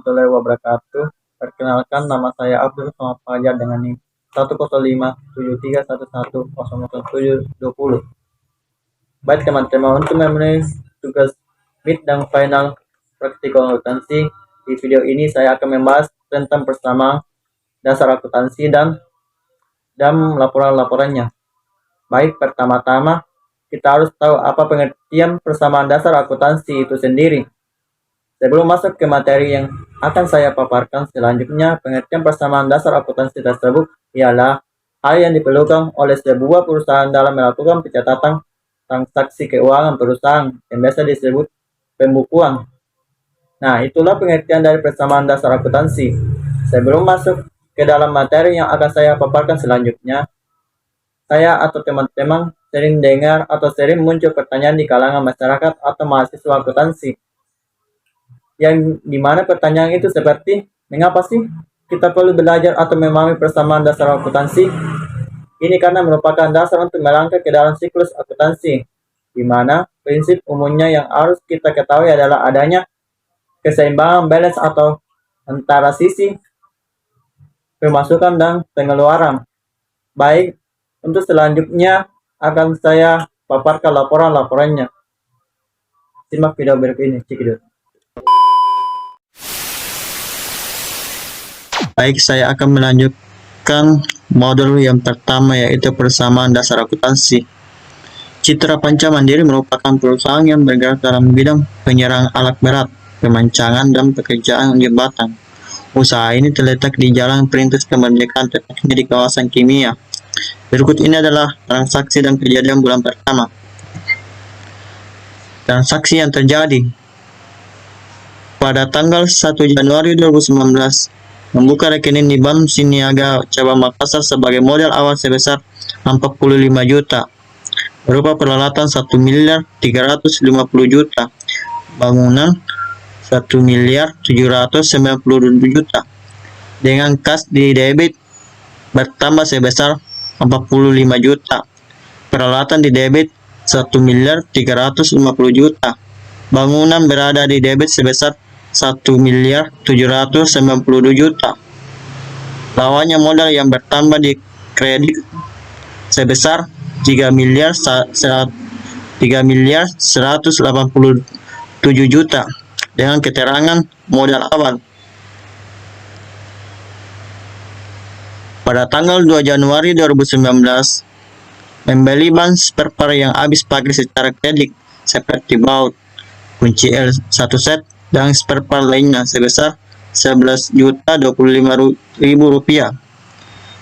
warahmatullahi wabarakatuh. Perkenalkan, nama saya Abdul Somad Fajar dengan NIM 1057311000720. Baik teman-teman, untuk memenuhi tugas mid dan final praktikal akuntansi, di video ini saya akan membahas tentang persamaan dasar akuntansi dan laporan-laporannya. Baik, pertama-tama kita harus tahu apa pengertian persamaan dasar akuntansi itu sendiri. Sebelum masuk ke materi yang akan saya paparkan selanjutnya, pengertian persamaan dasar akuntansi tersebut ialah hal yang diperlukan oleh sebuah perusahaan dalam melakukan pencatatan transaksi keuangan perusahaan yang biasa disebut pembukuan. Nah, itulah pengertian dari persamaan dasar akuntansi. Sebelum masuk ke dalam materi yang akan saya paparkan selanjutnya, saya atau teman-teman sering dengar atau sering muncul pertanyaan di kalangan masyarakat atau mahasiswa akuntansi, yang dimana pertanyaan itu seperti, mengapa sih kita perlu belajar atau memahami persamaan dasar akuntansi? Ini karena merupakan dasar untuk melangkah ke dalam siklus akuntansi, di mana prinsip umumnya yang harus kita ketahui adalah adanya keseimbangan balance atau antara sisi pemasukan dan pengeluaran. Baik, untuk selanjutnya akan saya paparkan laporan-laporannya. Simak video berikut ini, cekidot. Baik, saya akan melanjutkan modul yang pertama, yaitu persamaan dasar akuntansi. Citra Panca Mandiri merupakan perusahaan yang bergerak dalam bidang penyerang alat berat, pemancangan, dan pekerjaan jembatan. Usaha ini terletak di Jalan Perintis Kemerdekaan, tepatnya di kawasan Kimia. Berikut ini adalah transaksi dan kejadian bulan pertama. Transaksi yang terjadi pada tanggal 1 Januari 2019, membuka rekening di Bank Siniaga Cabang Makassar sebagai modal awal sebesar 45 juta, berupa peralatan 1.350 juta, bangunan 1.792 juta, dengan kas di debit bertambah sebesar 45 juta, peralatan di debit 1.350 juta, bangunan berada di debit sebesar 1.792 juta. Lawannya modal yang bertambah di kredit sebesar 3.187 juta dengan keterangan modal awal. Pada tanggal 2 Januari 2019, membeli ban spare part yang habis pakai secara kredit seperti baut, kunci L1 set, dan spare part lainnya sebesar 11.025.000 rupiah,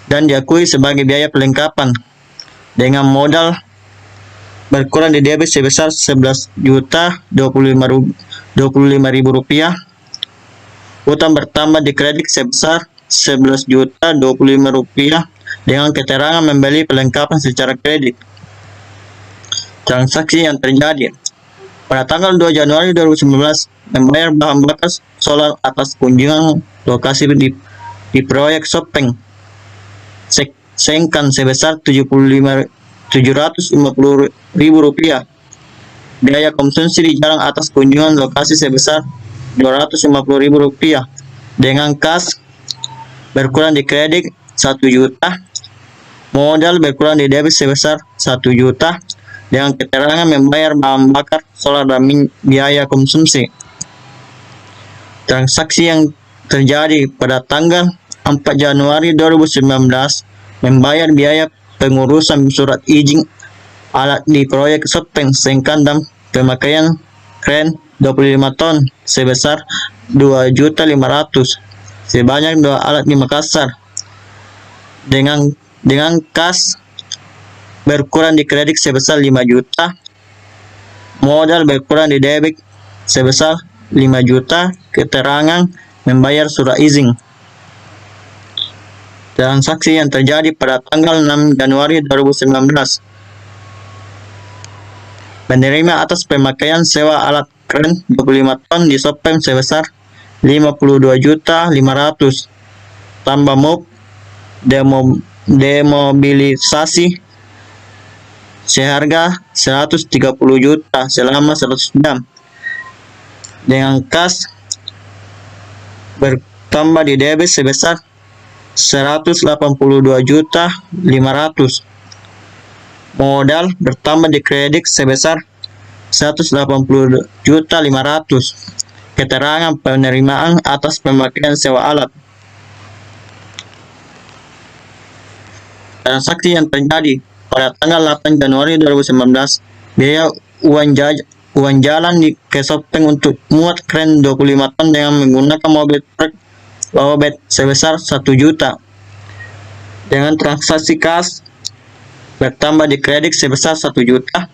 dan diakui sebagai biaya pelengkapan dengan modal berkurang di debit sebesar 11.025.000 rupiah. Utang bertambah di kredit sebesar 11.025.000 rupiah dengan keterangan membeli perlengkapan secara kredit. Transaksi yang terjadi pada tanggal 2 Januari 2019, membayar bahan bakar solar atas kunjungan lokasi di proyek Sopeng Sengkan sebesar 750.000 rupiah. Biaya konsumsi di jalan atas kunjungan lokasi sebesar 250.000 rupiah, dengan kas berkurang di kredit 1 juta, modal berkurang di debit sebesar 1 juta, dengan keterangan membayar bahan bakar solar dan biaya konsumsi. Transaksi yang terjadi pada tanggal 4 Januari 2019, membayar biaya pengurusan surat izin alat di proyek Sopeng Sengkan dan pemakaian kren 25 ton sebesar 2.500.000 sebanyak 2 alat di Makassar, dengan kas berkurang di kredit sebesar 5 juta, modal berkurang di debit sebesar 5 juta, keterangan membayar surat izin. Transaksi yang terjadi pada tanggal 6 Januari 2019, menerima atas pemakaian sewa alat kren 25 ton di Sopeng sebesar 52.500.000, tambah MOP demobilisasi seharga 130 juta selama 100 jam, dengan kas bertambah di debit sebesar 182.500.000. Modal bertambah di kredit sebesar 180.500.000. Keterangan penerimaan atas pemakaian sewa alat. Transaksi yang terjadi pada tanggal 8 Januari 2019, biaya uang jalan di Kesopeng untuk muat kren 25 ton dengan menggunakan mobil truk bawa bed sebesar 1 juta. Dengan transaksi kas bertambah di kredit sebesar 1 juta.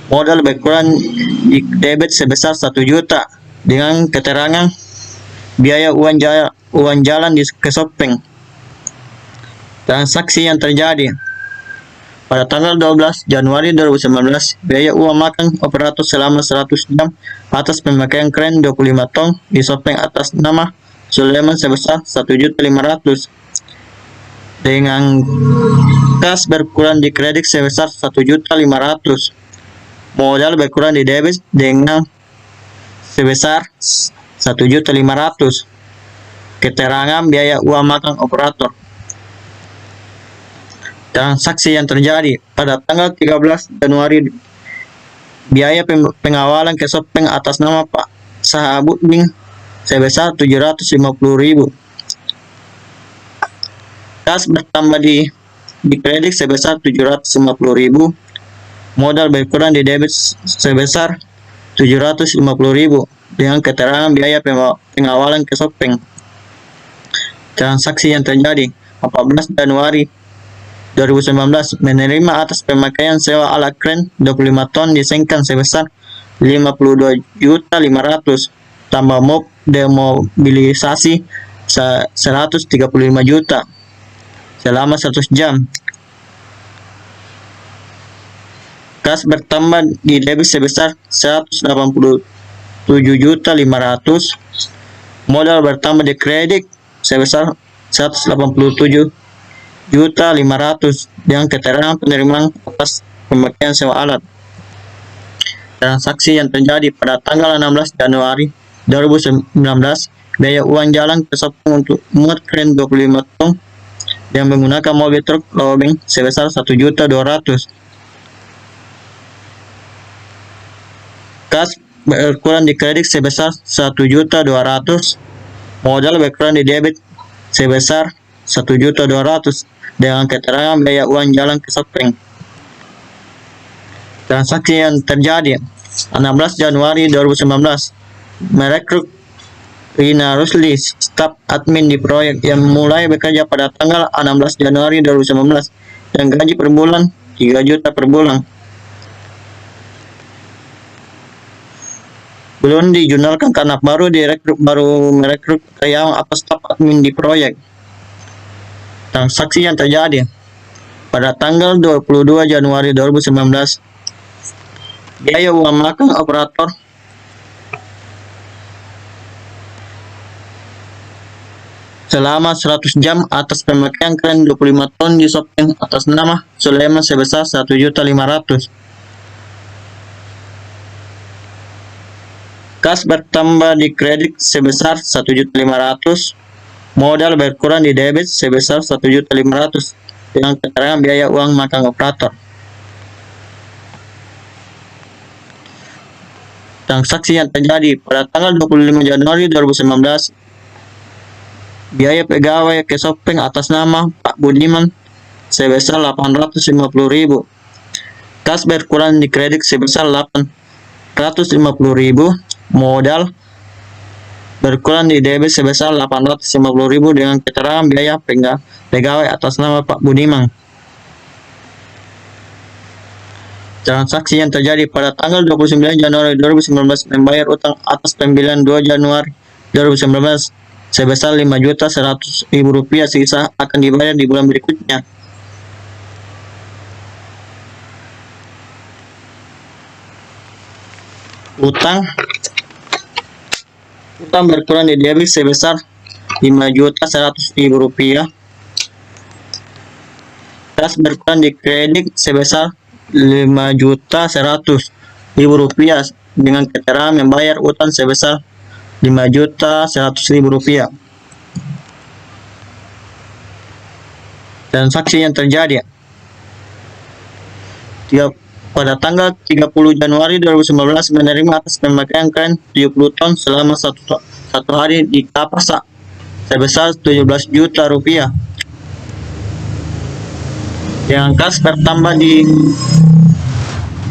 Modal berkurang di debit sebesar 1 juta dengan keterangan biaya uang jalan di Kesopeng. Transaksi yang terjadi pada tanggal 12 Januari 2019, biaya uang makan operator selama 100 jam atas pemakaian kren 25 ton di Sopeng atas nama Sulaiman sebesar 1.500.000. Dengan kas berkurang di kredit sebesar 1.500.000. Modal berkurang di debit dengan sebesar 1.500.000. Keterangan biaya uang makan operator. Transaksi yang terjadi pada tanggal 13 Januari, biaya pengawalan Kesopeng atas nama Pak Sahabuddin sebesar 750.000. Kas bertambah di kredit sebesar 750.000. Modal berkurang di debit sebesar 750.000 dengan keterangan biaya pengawalan Kesopeng. Transaksi yang terjadi 14 Januari 2019, menerima atas pemakaian sewa alat kren 25 ton di Sengkang sebesar 52.500.000 tambah mob demobilisasi 135 juta selama 100 jam. Kas bertambah di debit sebesar 187.500.000. Modal bertambah di kredit sebesar 187.500.000 dengan keterangan penerimaan atas pemakaian sewa alat. Transaksi yang terjadi pada tanggal 16 Januari 2019, biaya uang jalan ke Sopeng untuk muat kren 25 ton yang menggunakan mobil truk lobeng sebesar 1.200.000. Kas berkurang di kredit sebesar 1.200.000. Modal berkurang di debit sebesar 1.200.000 dengan keterangan biaya uang jalan ke Sopeng. Transaksi yang terjadi 16 Januari 2019, merekrut Rina Rusli, staf admin di proyek yang mulai bekerja pada tanggal 16 Januari 2019 dan gaji per bulan 3 juta per bulan. Belum dijurnalkan karena baru merekrut karyawan atau staf admin di proyek. Transaksi yang terjadi pada tanggal 22 Januari 2019, biaya uang makan operator selama 100 jam atas pemakaian kren 25 ton di Sopeng atas nama Sulaiman sebesar 1.500.000. Kas bertambah di kredit sebesar 1.500.000. Modal berkurang di debit sebesar 1.500.000 dengan keterangan biaya uang makan operator. Transaksi yang terjadi pada tanggal 25 Januari 2019, biaya pegawai ke Sopeng atas nama Pak Budiman sebesar 850.000. Kas berkurang di kredit sebesar 850.000. Modal berkurang di debit sebesar 850.000 dengan keterangan biaya pegawai atas nama Pak Budiman. Transaksi yang terjadi pada tanggal 29 Januari 2019, membayar utang atas pembelian 2 Januari 2019 sebesar Rp5.100.000, sisa akan dibayar di bulan berikutnya. Utang berkurang di debit sebesar Rp5.100.000. Kas berkurang di kredit sebesar Rp5.100.000 dengan keterangan membayar utang sebesar 5.100.000 rupiah. Transaksi yang terjadi pada tanggal 30 Januari 2019 menerima atas pemakaian kren 70 ton selama satu hari di Kapasak sebesar 17 juta rupiah. Dengan kas bertambah di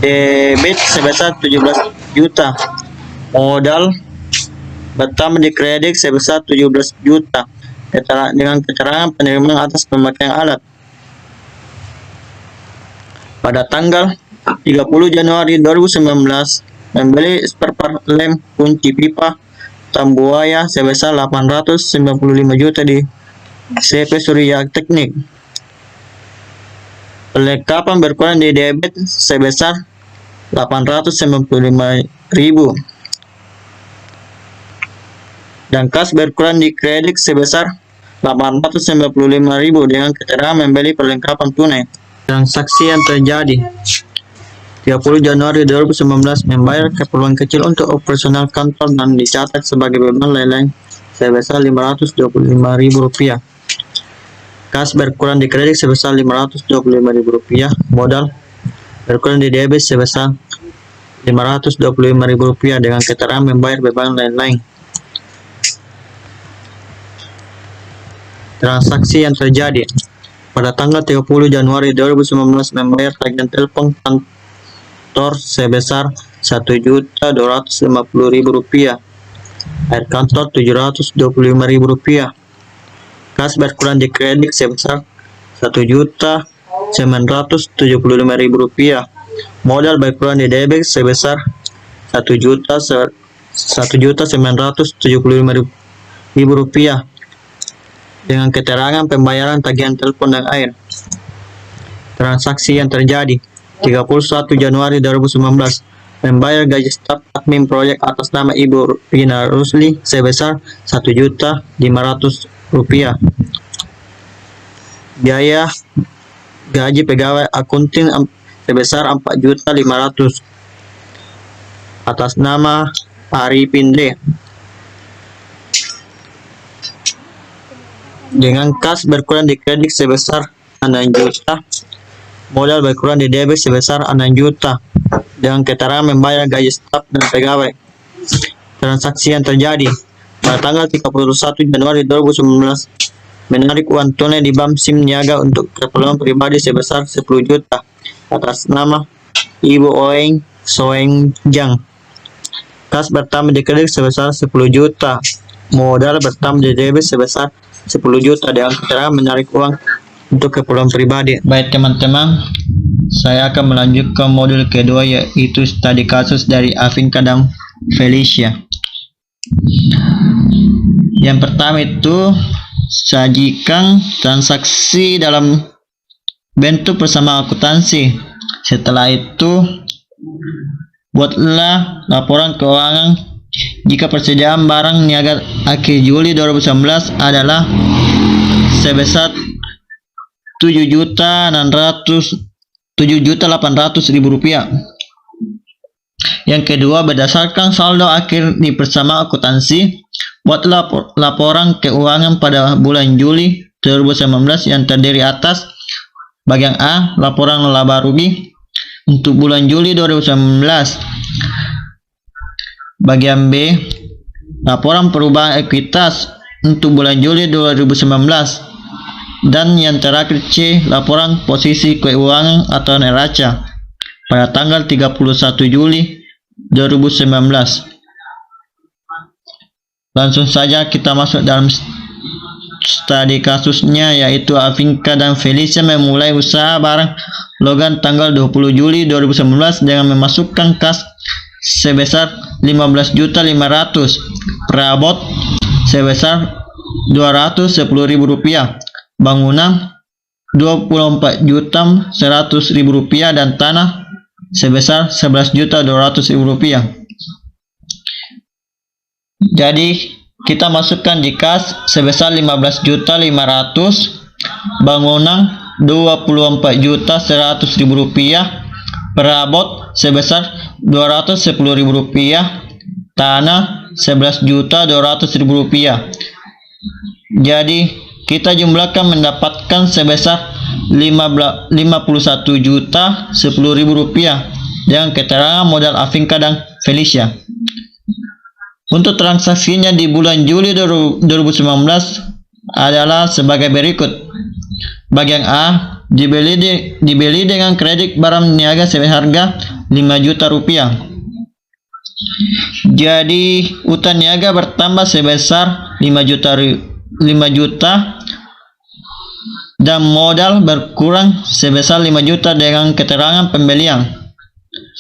debit sebesar 17 juta. Modal bertambah di kredit sebesar 17 juta. Dengan keterangan penerimaan atas pemakaian alat. Pada tanggal 30 Januari 2019 membeli spare part lem kunci pipa Tambuaya sebesar 895 juta di CP Surya Teknik. Perlengkapan berkurang di debit sebesar 895.000 dan kas berkurang di kredit sebesar 895.000 dengan keterangan membeli perlengkapan tunai. Transaksi yang terjadi 30 Januari 2019 membayar keperluan kecil untuk operasional kantor dan dicatat sebagai beban lain-lain sebesar 525.000 rupiah. Kas berkurang di kredit sebesar 525.000 rupiah. Modal berkurang di debit sebesar 525.000 rupiah dengan keterangan membayar beban lain-lain. Transaksi yang terjadi pada tanggal 30 Januari 2019 membayar tagihan telepon kantor sebesar 1.250.000 rupiah, air kantor 725.000 rupiah, kas berkurang di kredit sebesar 1.975.000 rupiah, modal berkurang di debit sebesar 1.975.000 rupiah dengan keterangan pembayaran tagihan telepon dan air. Transaksi yang terjadi 31 Januari 2019 membayar gaji staf admin proyek atas nama Ibu Rina Rusli sebesar 1.500.000 rupiah. Biaya gaji pegawai akunting sebesar 4.500.000 atas nama Ari Pinde. Dengan kas berkurang di kredit sebesar 6 juta, modal berkurang di debit sebesar 6 juta dengan keterangan membayar gaji staf dan pegawai. Transaksi yang terjadi pada tanggal 31 Januari 2019 menarik uang tunai di bank SIM Niaga untuk keperluan pribadi sebesar 10 juta atas nama Ibu Oeng Soengjang. Kas bertambah di kredit sebesar 10 juta, modal bertambah di debit sebesar 10 juta dengan keterangan menarik uang untuk keperluan pribadi. Baik teman-teman, saya akan melanjutkan modul kedua yaitu studi kasus dari Afinka dan Felicia. Yang pertama itu sajikan transaksi dalam bentuk persamaan akuntansi. Setelah itu buatlah laporan keuangan jika persediaan barang niaga akhir Juli 2019 adalah sebesar 7.800.000 rupiah. Yang kedua, berdasarkan saldo akhir di persamaan akuntansi, buatlah laporan keuangan pada bulan Juli 2019 yang terdiri atas bagian A, laporan laba rugi untuk bulan Juli 2019. Bagian B, laporan perubahan ekuitas untuk bulan Juli 2019. Dan yang terakhir C, laporan posisi keuangan atau neraca pada tanggal 31 Juli 2019. Langsung saja kita masuk dalam studi kasusnya, yaitu Afinka dan Felicia memulai usaha barang Logan tanggal 20 Juli 2019 dengan memasukkan kas sebesar 15.500.000, perabot sebesar 210.000 rupiah, bangunan 24.100.000 rupiah dan tanah sebesar 11.200.000 rupiah. Jadi kita masukkan di kas sebesar 15.500.000, bangunan 24.100.000 rupiah, perabot sebesar 210.000 rupiah, tanah 11.200.000 rupiah. Jadi kita jumlahkan mendapatkan sebesar 51.010.000 rupiah dengan keterangan modal Afinka dan Felicia. Untuk transaksinya di bulan Juli 2019 adalah sebagai berikut. Bagian A, dibeli dengan kredit barang niaga seharga 5 juta rupiah. Jadi utang niaga bertambah sebesar 5 juta dan modal berkurang sebesar 5 juta dengan keterangan pembelian.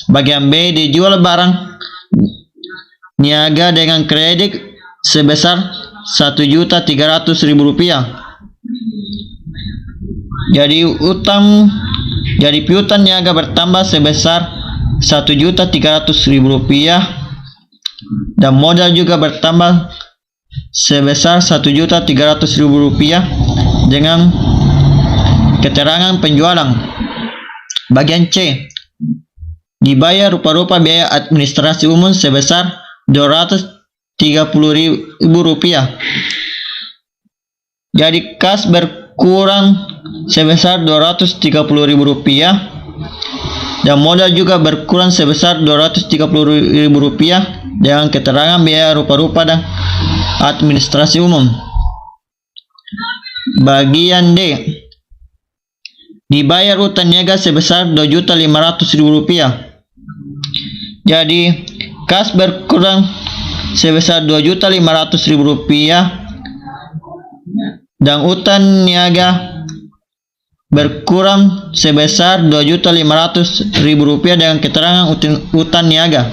Bagian B, dijual barang niaga dengan kredit sebesar 1.300.000 rupiah. Jadi piutang niaga bertambah sebesar 1.300.000 rupiah dan modal juga bertambah sebesar 1.300.000 rupiah dengan keterangan penjualan. Bagian C, dibayar rupa-rupa biaya administrasi umum sebesar 230.000 rupiah. Jadi kas berkurang sebesar 230.000 rupiah dan modal juga berkurang sebesar 230.000 rupiah dengan keterangan biaya rupa-rupa dan administrasi umum. Bagian D, dibayar utang niaga sebesar 2.500.000 rupiah. Jadi kas berkurang sebesar 2.500.000 rupiah dan utang niaga berkurang sebesar 2.500.000 rupiah dengan keterangan utang niaga.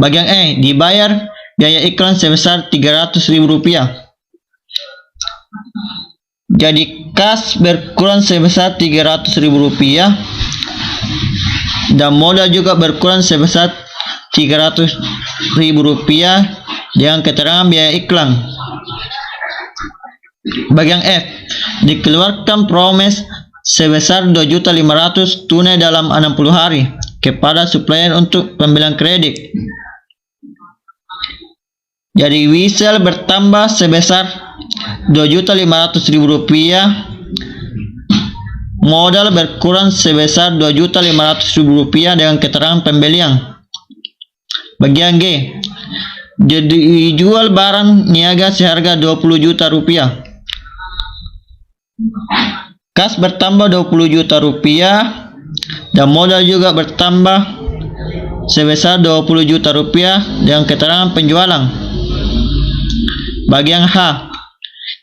Bagian E, dibayar biaya iklan sebesar 300.000 rupiah. Jadi kas berkurang sebesar 300.000 rupiah dan modal juga berkurang sebesar 300.000 rupiah dengan keterangan biaya iklan. Bagian F, dikeluarkan promes sebesar 2.500.000 tunai dalam 60 hari kepada supplier untuk pembelian kredit. Jadi Wisel bertambah sebesar 2.500.000 rupiah, modal berkurang sebesar 2.500.000 rupiah dengan keterangan pembelian. Bagian G, jadi dijual barang niaga seharga 20 juta rupiah. Kas bertambah 20 juta rupiah dan modal juga bertambah sebesar 20 juta rupiah dengan keterangan penjualan. Bagian H,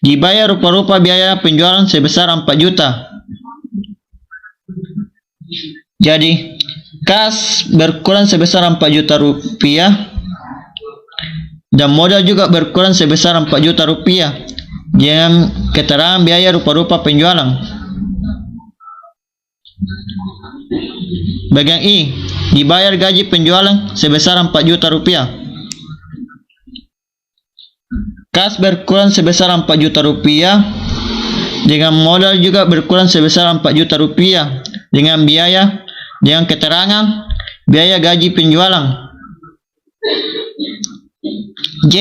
dibayar rupa-rupa biaya penjualan sebesar 4 juta. Jadi kas berkurang sebesar 4 juta rupiah dan modal juga berkurang sebesar 4 juta rupiah dengan keterangan biaya rupa-rupa penjualan. Bagian I, dibayar gaji penjualan sebesar 4 juta rupiah. Kas berkurang sebesar 4 juta rupiah dengan modal juga berkurang sebesar 4 juta rupiah dengan keterangan biaya gaji penjualan. J,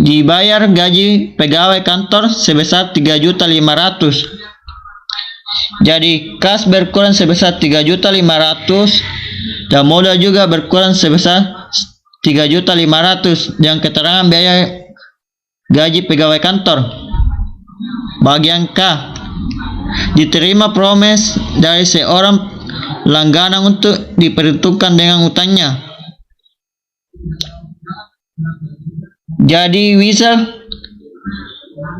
dibayar gaji pegawai kantor sebesar 3.500.000. Jadi kas berkurang sebesar 3.500.000 dan modal juga berkurang sebesar 3.500.000 dengan keterangan biaya gaji pegawai kantor. Bagian K, diterima promes dari seorang langganan untuk diperhitungkan dengan utangnya. Jadi Wisel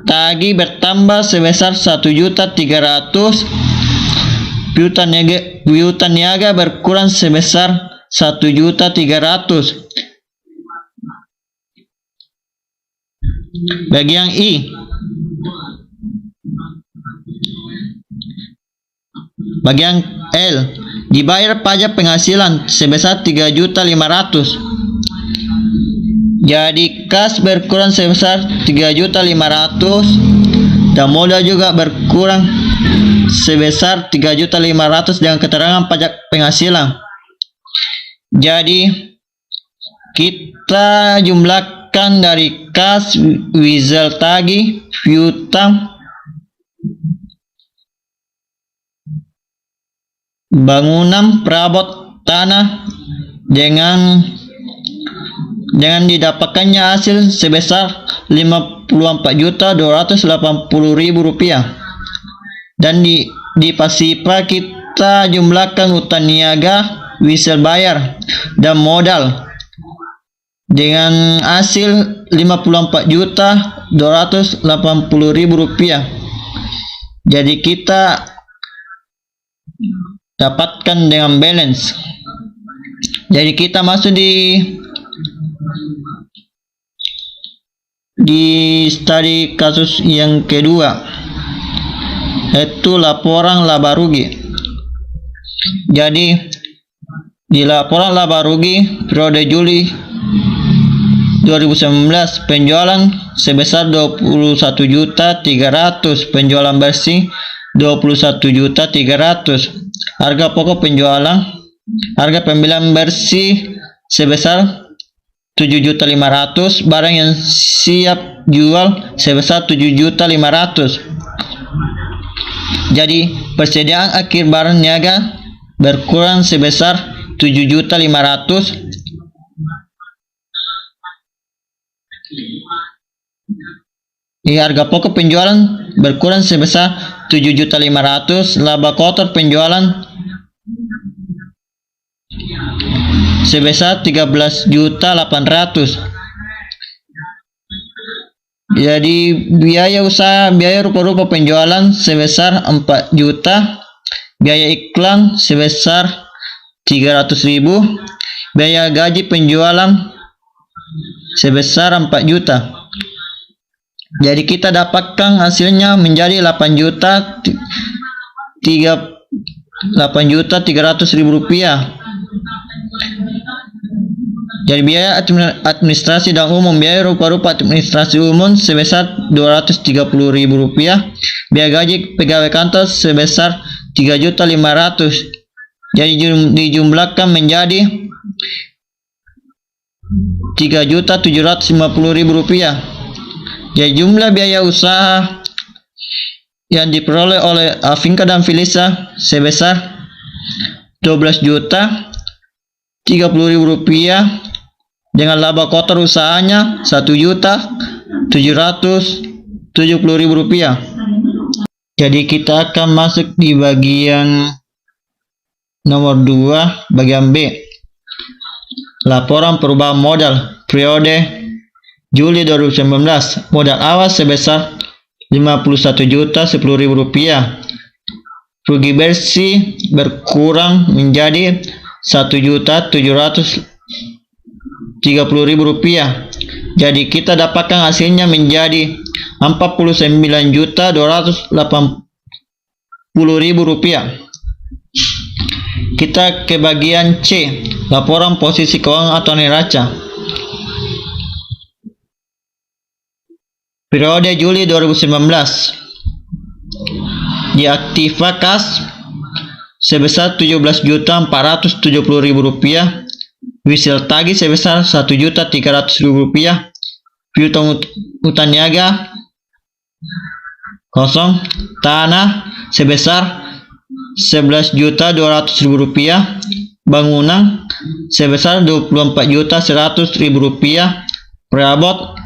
tagih bertambah sebesar 1.300.000, piutang niaga berkurang sebesar 1.300.000. Bagian I, bagian L, dibayar pajak penghasilan sebesar 3.500.000. Jadi kas berkurang sebesar 3.500.000 dan modal juga berkurang sebesar 3.500.000 dengan keterangan pajak penghasilan. Jadi kita jumlahkan dari kas, wizard tagih, piutang, bangunan, perabot, tanah dengan didapatkannya hasil sebesar Rp54.280.000 dan di pasifa kita jumlahkan utang niaga, whistle bayar dan modal dengan hasil Rp54.280.000. Jadi kita dapatkan dengan balance. Jadi kita masuk di studi kasus yang kedua, yaitu laporan laba rugi. Jadi di laporan laba rugi periode Juli 2019 penjualan sebesar 21.300.000, penjualan bersih 21.300.000, harga pokok penjualan, harga pembelian bersih sebesar 7.500.000, barang yang siap jual sebesar 7.500.000. Jadi persediaan akhir barang niaga berkurang sebesar 7.500.000. Harga pokok penjualan berkurang sebesar 7.500.000, laba kotor penjualan sebesar 13.800.000. Jadi biaya usaha, biaya rupa-rupa penjualan sebesar 4 juta, biaya iklan sebesar 300.000, biaya gaji penjualan sebesar 4 juta. Jadi kita dapatkan hasilnya menjadi 8.300.000 rupiah. Jadi biaya administrasi dan umum, biaya rupa-rupa administrasi umum sebesar 230.000 rupiah, biaya gaji pegawai kantor sebesar 3.500.000. Jadi dijumlahkan menjadi 3.750.000 rupiah. Jadi jumlah biaya usaha yang diperoleh oleh Afinka dan Felicia sebesar 12.030.000 rupiah dengan laba kotor usahanya 1.770.000 rupiah. Jadi kita akan masuk di bagian nomor 2, bagian B. Laporan perubahan modal periode Juli 2019. Modal awal sebesar Rp51.010.000. Rugi bersih berkurang menjadi Rp1.730.000. Jadi kita dapatkan hasilnya menjadi Rp49.280.000. Kita ke bagian C, laporan posisi keuangan atau neraca. Periode Juli 2019. Di aktiva kas sebesar Rp17.470.000, whistle tagih sebesar Rp1.300.000, piutang utang niaga kosong, tanah sebesar Rp11.200.000, bangunan sebesar Rp24.100.000, perabot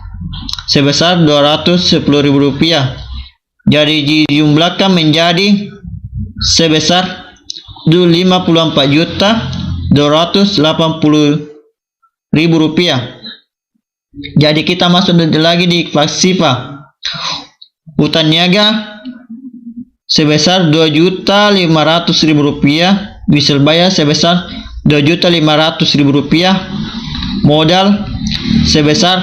sebesar Rp210.000. Jadi dijumlahkan menjadi sebesar Rp54.280.000. Jadi kita masuk lagi di pasifa. Utang niaga sebesar Rp2.500.000, whistle bayar sebesar Rp2.500.000, modal sebesar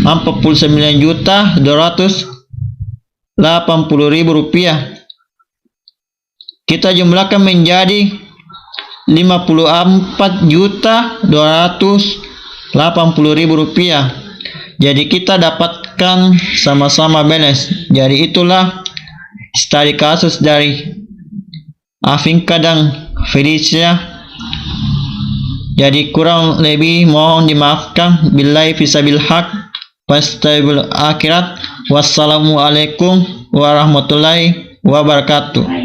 Rp47.280.000. Kita jumlahkan menjadi Rp54.280.000. Jadi kita dapatkan sama-sama balance. Jadi itulah studi kasus dari Afinka dan Felicia Jadi kurang lebih mohon dimaafkan. Billahi fisabil haq wastaibil akhirat. Wassalamualaikum warahmatullahi wabarakatuh.